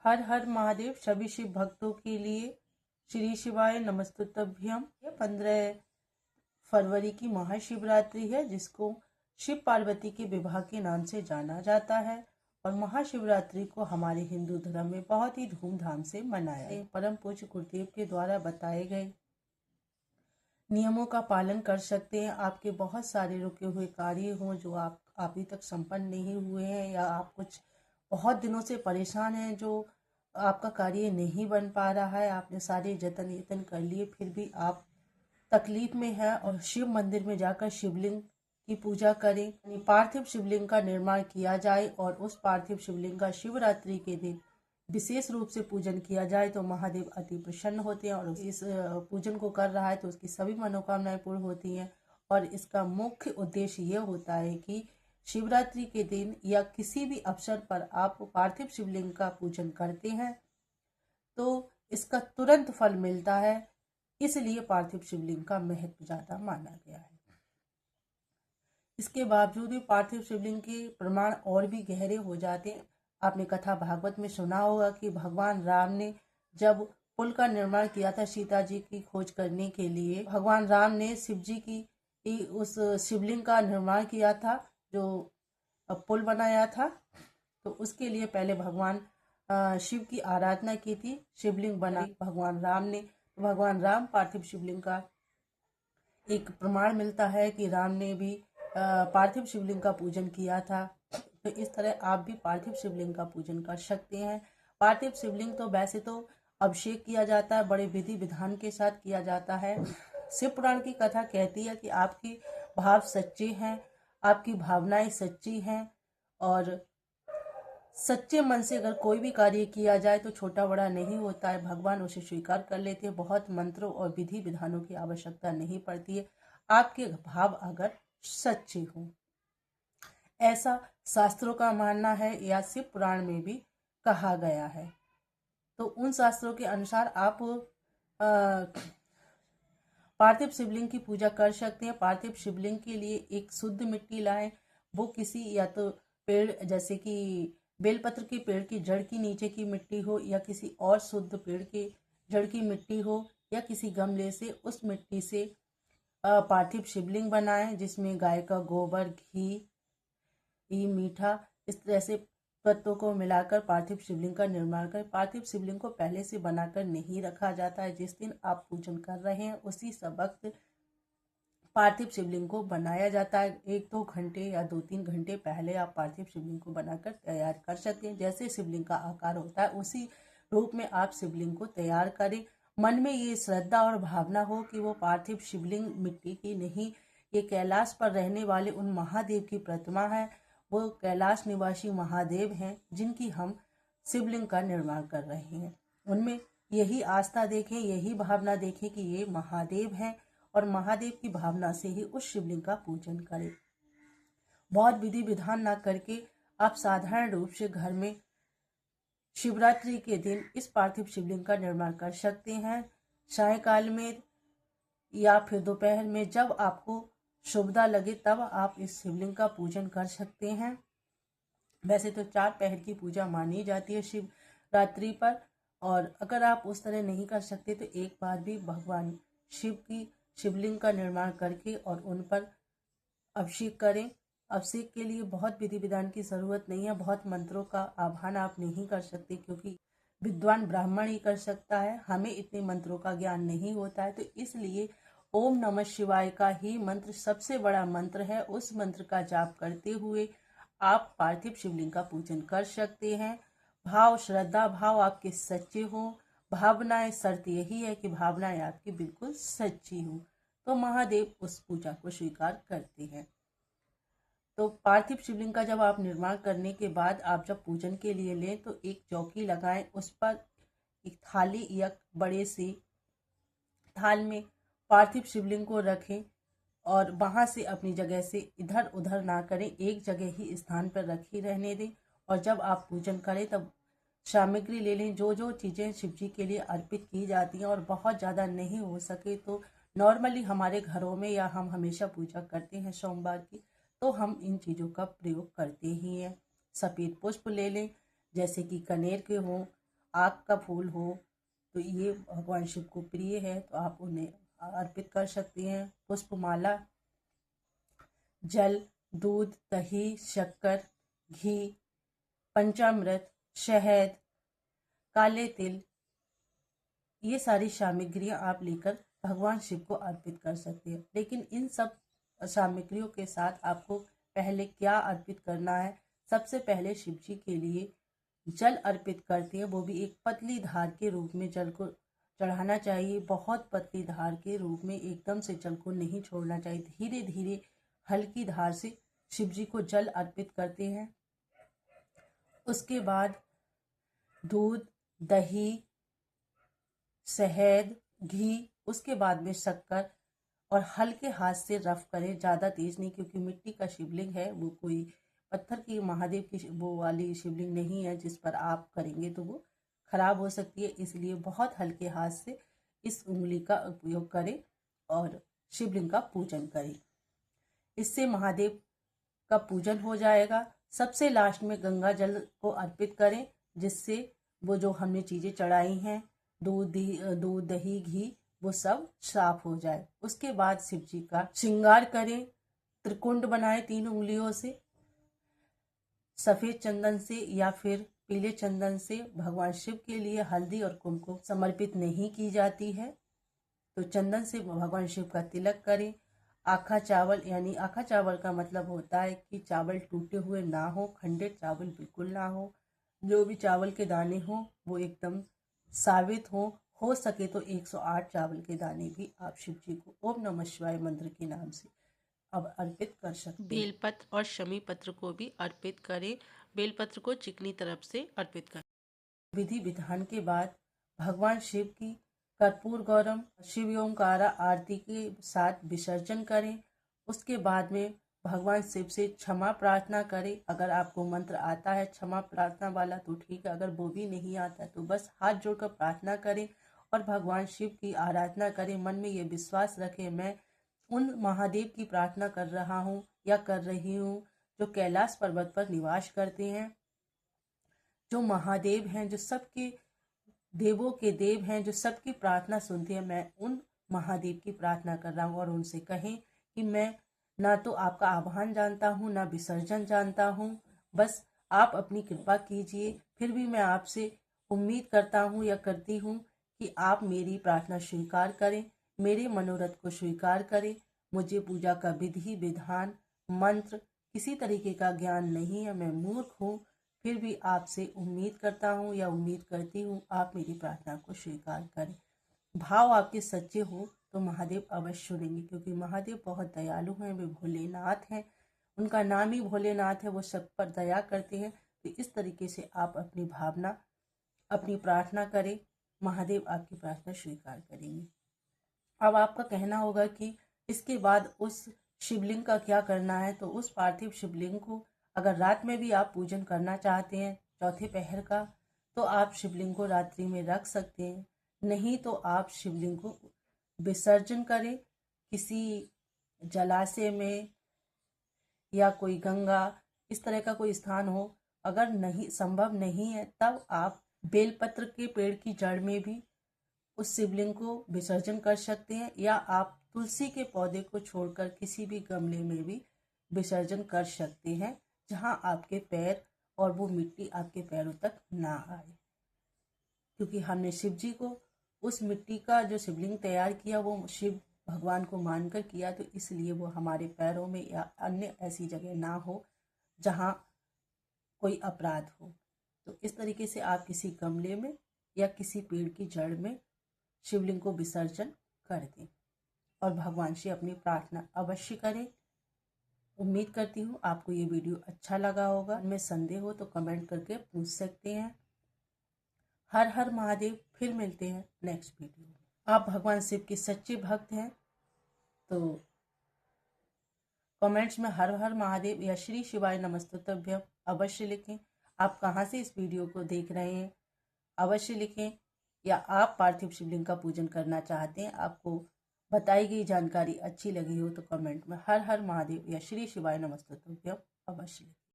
हर हर महादेव। सभी शिव भक्तों के लिए श्री शिवाय नमस्तुभ्यम। 15 फरवरी की महाशिवरात्रि है, जिसको शिव पार्वती के विवाह के नाम से जाना जाता है। और महाशिवरात्रि को हमारे हिंदू धर्म में बहुत ही धूमधाम से मनाया है। परम पूज्य गुरुदेव के द्वारा बताए गए नियमों का पालन कर सकते हैं। आपके बहुत सारे रुके हुए कार्य हों जो आप अभी तक संपन्न नहीं हुए हैं, या आप कुछ बहुत दिनों से परेशान हैं जो आपका कार्य नहीं बन पा रहा है, आपने सारे यतन कर लिए फिर भी आप तकलीफ में है, और शिव मंदिर में जाकर शिवलिंग की पूजा करें। पार्थिव शिवलिंग का निर्माण किया जाए और उस पार्थिव शिवलिंग का शिवरात्रि के दिन विशेष रूप से पूजन किया जाए तो महादेव अति प्रसन्न होते हैं, और इस पूजन को कर रहा है तो उसकी सभी मनोकामनाएं पूर्ण होती हैं। और इसका मुख्य उद्देश्य ये होता है कि शिवरात्रि के दिन या किसी भी अवसर पर आप पार्थिव शिवलिंग का पूजन करते हैं तो इसका तुरंत फल मिलता है, इसलिए पार्थिव शिवलिंग का महत्व ज्यादा माना गया है। इसके बावजूद भी पार्थिव शिवलिंग के प्रमाण और भी गहरे हो जाते हैं। आपने कथा भागवत में सुना होगा कि भगवान राम ने जब पुल का निर्माण किया था सीता जी की खोज करने के लिए, भगवान राम ने शिव जी की उस शिवलिंग का निर्माण किया था, जो पुल बनाया था। तो उसके लिए पहले भगवान शिव की आराधना की थी, शिवलिंग बना भगवान राम ने। भगवान राम पार्थिव शिवलिंग का एक प्रमाण मिलता है कि राम ने भी पार्थिव शिवलिंग का पूजन किया था। तो इस तरह आप भी पार्थिव शिवलिंग का पूजन कर सकते हैं। पार्थिव शिवलिंग तो वैसे तो अभिषेक किया जाता है, बड़े विधि विधान के साथ किया जाता है। शिव पुराण की कथा कहती है कि आपके भाव सच्चे हैं, आपकी भावनाएं सच्ची हैं, और सच्चे मन से अगर कोई भी कार्य किया जाए तो छोटा बड़ा नहीं होता है, भगवान उसे स्वीकार कर लेते हैं। बहुत मंत्रों और विधि विधानों की आवश्यकता नहीं पड़ती है, आपके भाव अगर सच्चे हों, ऐसा शास्त्रों का मानना है या शिव पुराण में भी कहा गया है। तो उन शास्त्रों के अनुसार आप पार्थिव शिवलिंग की पूजा कर सकते हैं। पार्थिव शिवलिंग के लिए एक शुद्ध मिट्टी लाएं, वो किसी या तो पेड़ जैसे कि बेलपत्र के पेड़ की जड़ की नीचे की मिट्टी हो, या किसी और शुद्ध पेड़ के जड़ की मिट्टी हो, या किसी गमले से उस मिट्टी से पार्थिव शिवलिंग बनाएं, जिसमें गाय का गोबर, घी, मीठा, इस तरह से तत्वों को मिलाकर पार्थिव शिवलिंग का निर्माण करें। पार्थिव शिवलिंग को पहले से बनाकर नहीं रखा जाता है, जिस दिन आप पूजन कर रहे हैं उसी सब वक्त पार्थिव शिवलिंग को बनाया जाता है। 1-2 घंटे या 2-3 घंटे पहले आप पार्थिव शिवलिंग को बनाकर तैयार कर सकते हैं। जैसे शिवलिंग का आकार होता है उसी रूप में आप शिवलिंग को तैयार करें। मन में ये श्रद्धा और भावना हो कि वो पार्थिव शिवलिंग मिट्टी की नहीं, ये कैलाश पर रहने वाले उन महादेव की प्रतिमा है। वो कैलाश निवासी महादेव हैं जिनकी हम शिवलिंग का निर्माण कर रहे हैं। उनमें यही आस्था देखें, यही भावना देखें कि ये महादेव हैं, और महादेव की भावना से ही उस शिवलिंग का पूजन करें। बहुत विधि विधान ना करके आप साधारण रूप से घर में शिवरात्रि के दिन इस पार्थिव शिवलिंग का निर्माण कर सकते हैं। सायंकाल में या फिर दोपहर में जब आपको शुभदा लगे तब आप इस शिवलिंग का पूजन कर सकते हैं। वैसे तो 4 पहर की पूजा मानी जाती है शिवरात्रि पर, और अगर आप उस तरह नहीं कर सकते तो एक बार भी भगवान शिव की शिवलिंग का निर्माण करके और उन पर अभिषेक करें। अभिषेक के लिए बहुत विधि विधान की जरूरत नहीं है, बहुत मंत्रों का आह्वान आप नहीं कर सकते, क्योंकि विद्वान ब्राह्मण ही कर सकता है, हमें इतने मंत्रों का ज्ञान नहीं होता है। तो इसलिए ओम नमः शिवाय का ही मंत्र सबसे बड़ा मंत्र है। उस मंत्र का जाप करते हुए आप पार्थिव शिवलिंग का पूजन कर सकते हैं। भाव, श्रद्धा भाव आपके सच्चे हों, भावनाएं, शर्त यही है कि भावनाएं आपकी बिल्कुल सच्ची हो, तो महादेव उस पूजा को स्वीकार करते हैं। तो पार्थिव शिवलिंग का जब आप निर्माण करने के बाद आप जब पूजन के लिए लें तो एक चौकी लगाएं, उस पर एक थाली या बड़े से थाल में पार्थिव शिवलिंग को रखें, और वहां से अपनी जगह से इधर उधर ना करें, एक जगह ही स्थान पर रखी रहने दें। और जब आप पूजन करें तब सामग्री ले लें, जो जो चीज़ें शिव जी के लिए अर्पित की जाती हैं, और बहुत ज़्यादा नहीं हो सके तो नॉर्मली हमारे घरों में या हम हमेशा पूजा करते हैं सोमवार की, तो हम इन चीज़ों का प्रयोग करते ही हैं। सफ़ेद पुष्प ले लें, जैसे कि कनेर के हों, आक का फूल हो तो ये भगवान शिव को प्रिय है, तो आप उन्हें अर्पित कर सकती हैं। पुष्पमाला, जल, दूध, दही, शक्कर, घी, पंचामृत, शहद, काले तिल, ये सारी सामग्रियां आप लेकर भगवान शिव को अर्पित कर सकते हैं। लेकिन इन सब सामग्रियों के साथ आपको पहले क्या अर्पित करना है? सबसे पहले शिव जी के लिए जल अर्पित करते हैं, वो भी एक पतली धार के रूप में जल को चढ़ाना चाहिए। बहुत पतली धार के रूप में एकदम से जल को नहीं छोड़ना चाहिए, धीरे धीरे हल्की धार से शिव जी को जल अर्पित करते हैं। उसके बाद दूध, दही, शहद, घी, उसके बाद में शक्कर और हल्के हाथ से रफ करें, ज़्यादा तेज नहीं, क्योंकि मिट्टी का शिवलिंग है, वो कोई पत्थर की महादेव की वो वाली शिवलिंग नहीं है जिस पर आप करेंगे तो वो खराब हो सकती है। इसलिए बहुत हल्के हाथ से इस उंगली का उपयोग करें और शिवलिंग का पूजन करें। इससे महादेव का पूजन हो जाएगा। सबसे लास्ट में गंगा जल को अर्पित करें, जिससे वो जो हमने चीज़ें चढ़ाई हैं, दूध, दही, घी, वो सब साफ हो जाए। उसके बाद शिव जी का श्रृंगार करें, त्रिकुंड बनाए 3 उंगलियों से, सफेद चंदन से या फिर पीले चंदन से। भगवान शिव के लिए हल्दी और कुमकुम समर्पित नहीं की जाती है, तो चंदन से भगवान शिव का तिलक करें। आखा चावल, यानी आखा चावल का मतलब होता है कि चावल टूटे हुए ना हो, खंडित चावल बिल्कुल ना हो। जो भी चावल के दाने हो वो एकदम साबित हो सके तो 108 चावल के दाने भी आप शिव जी को ओम नमः शिवाय मंत्र के नाम से अब अर्पित कर सकते हैं। बेलपत्र और शमी पत्र को भी अर्पित करें। बेलपत्र को चिकनी तरफ से अर्पित करें। विधि विधान के बाद भगवान शिव की कर्पूर गौरम शिव ओंकारा आरती के साथ विसर्जन करें। उसके बाद में भगवान शिव से क्षमा प्रार्थना करें। अगर आपको मंत्र आता है क्षमा प्रार्थना वाला तो ठीक है, अगर वो भी नहीं आता तो बस हाथ जोड़कर प्रार्थना करें और भगवान शिव की आराधना करें। मन में ये विश्वास रखें, मैं उन महादेव की प्रार्थना कर रहा हूँ या कर रही हूँ जो कैलाश पर्वत पर निवास करते हैं, जो महादेव हैं, जो सबके देवों के देव हैं, जो सबकी प्रार्थना सुनते हैं। मैं उन महादेव की प्रार्थना कर रहा हूँ और उनसे कहें कि मैं ना तो आपका आह्वान जानता हूँ ना विसर्जन जानता हूँ, बस आप अपनी कृपा कीजिए। फिर भी मैं आपसे उम्मीद करता हूँ या करती हूँ कि आप मेरी प्रार्थना स्वीकार करें, मेरे मनोरथ को स्वीकार करें। मुझे पूजा का विधि विधान मंत्र किसी तरीके का ज्ञान नहीं है, मैं मूर्ख हूँ, फिर भी आपसे उम्मीद करता हूँ या उम्मीद करती हूँ आप मेरी प्रार्थना को स्वीकार करें। भाव आपके सच्चे हो तो महादेव अवश्य सुनेंगे, क्योंकि महादेव बहुत दयालु हैं, वे भोलेनाथ हैं, उनका नाम ही भोलेनाथ है, वो सब पर दया करते हैं। तो इस तरीके से आप अपनी भावना, अपनी प्रार्थना करें, महादेव आपकी प्रार्थना स्वीकार करेंगे। अब आपका कहना होगा कि इसके बाद उस शिवलिंग का क्या करना है? तो उस पार्थिव शिवलिंग को अगर रात में भी आप पूजन करना चाहते हैं, चौथे पहर का, तो आप शिवलिंग को रात्रि में रख सकते हैं। नहीं तो आप शिवलिंग को विसर्जन करें किसी जलाशय में या कोई गंगा, इस तरह का कोई स्थान हो। अगर नहीं संभव नहीं है तब आप बेलपत्र के पेड़ की जड़ में भी उस शिवलिंग को विसर्जन कर सकते हैं, या आप तुलसी के पौधे को छोड़कर किसी भी गमले में भी विसर्जन कर सकते हैं, जहां आपके पैर और वो मिट्टी आपके पैरों तक ना आए। क्योंकि हमने शिव जी को उस मिट्टी का जो शिवलिंग तैयार किया वो शिव भगवान को मानकर किया, तो इसलिए वो हमारे पैरों में या अन्य ऐसी जगह ना हो जहां कोई अपराध हो। तो इस तरीके से आप किसी गमले में या किसी पेड़ की जड़ में शिवलिंग को विसर्जन कर दें और भगवान से अपनी प्रार्थना अवश्य करें। उम्मीद करती हूँ आपको ये वीडियो अच्छा लगा होगा। में संदेह हो तो कमेंट करके पूछ सकते हैं। हर हर महादेव। फिर मिलते हैं नेक्स्ट वीडियो में। आप भगवान शिव के सच्चे भक्त हैं तो कमेंट्स में हर हर महादेव या श्री शिवाय नमस्तुभ्यम अवश्य लिखें। आप कहाँ से इस वीडियो को देख रहे हैं अवश्य लिखें, या आप पार्थिव शिवलिंग का पूजन करना चाहते हैं, आपको बताई गई जानकारी अच्छी लगी हो तो कमेंट में हर हर महादेव या श्री शिवाय नमस्तुभ्यम अवश्य लिखें।